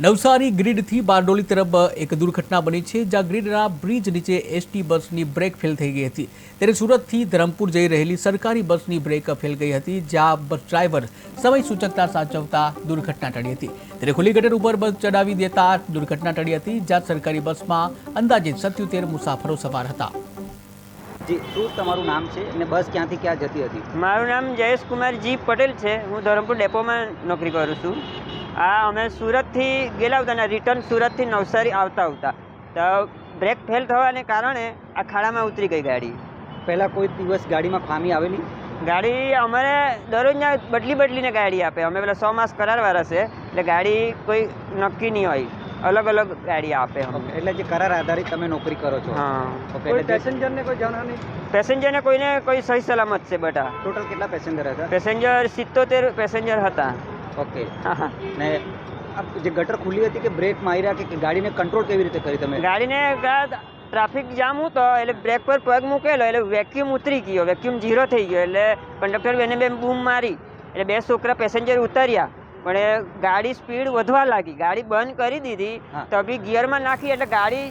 નવસારી ગ્રીડથી બારડોલી તરફ એક દુર્ઘટના બની છે, જ્યાં ગ્રીડના બ્રિજ નીચે એસટી બસની બ્રેક ફેલ થઈ ગઈ હતી। ત્યારે સુરતથી ધરમપુર જઈ રહેલી સરકારી બસની બ્રેક ફેલ ગઈ હતી, જ્યાં બસ ડ્રાઈવર સમય સૂચકતા સાચવતા દુર્ઘટના ટળી હતી। ત્યારે ખુલ્લી ગટર ઉપર બસ ચડાવી દેતા દુર્ઘટના ટળી હતી, જ્યાં સરકારી બસમાં અંદાજે 77 મુસાફરો સવાર હતા। જી શું તમારું નામ છે અને બસ ક્યાંથી ક્યાં જતી હતી? મારું નામ જયેશ કુમાર જી પટેલ છે। હું ધરમપુર ડેપોમાં નોકરી કરું છું। આ અમે સુરતથી ગયેલા હતા અને રિટર્ન સુરતથી નવસારી આવતા તો બ્રેક ફેલ થવાને કારણે આ ખાડામાં ઉતરી ગઈ ગાડી। પહેલાં કોઈ દિવસ ગાડીમાં ખામી આવેલી? ગાડી અમારે દરરોજના બદલીને ગાડી આપે। અમે પેલા 100 માસ કરારવાળા છે, એટલે ગાડી કોઈ નક્કી નહીં હોય, અલગ અલગ ગાડી આપે અમને। એટલે જે કરાર આધારિત તમે નોકરી કરો છો? હા। કોઈ પેસેન્જરને કોઈ જાણ નહીં? પેસેન્જરને કોઈને કોઈ સહી સલામત છે બેટા। ટોટલ કેટલા પેસેન્જર હતા? પેસેન્જર 77 પેસેન્જર હતા। ઓકે। હા। ને આ જે ગટર ખુલ્લી હતી કે બ્રેક માર્યા કે ગાડીને કંટ્રોલ કેવી રીતે કરી તમે? ગાડીને ટ્રાફિક જામ હતો એટલે બ્રેક પર પગ મૂકેલો એટલે વેક્યુમ ઉતરી ગયો, વેક્યુમ ઝીરો થઈ ગયો। એટલે કંડક્ટર બેને બે બૂમ મારી એટલે બે છોકરા પેસેન્જર ઉતર્યા, પણ એ ગાડી સ્પીડ વધવા લાગી। ગાડી બંધ કરી દીધી તો બી ગિયરમાં નાખી એટલે ગાડી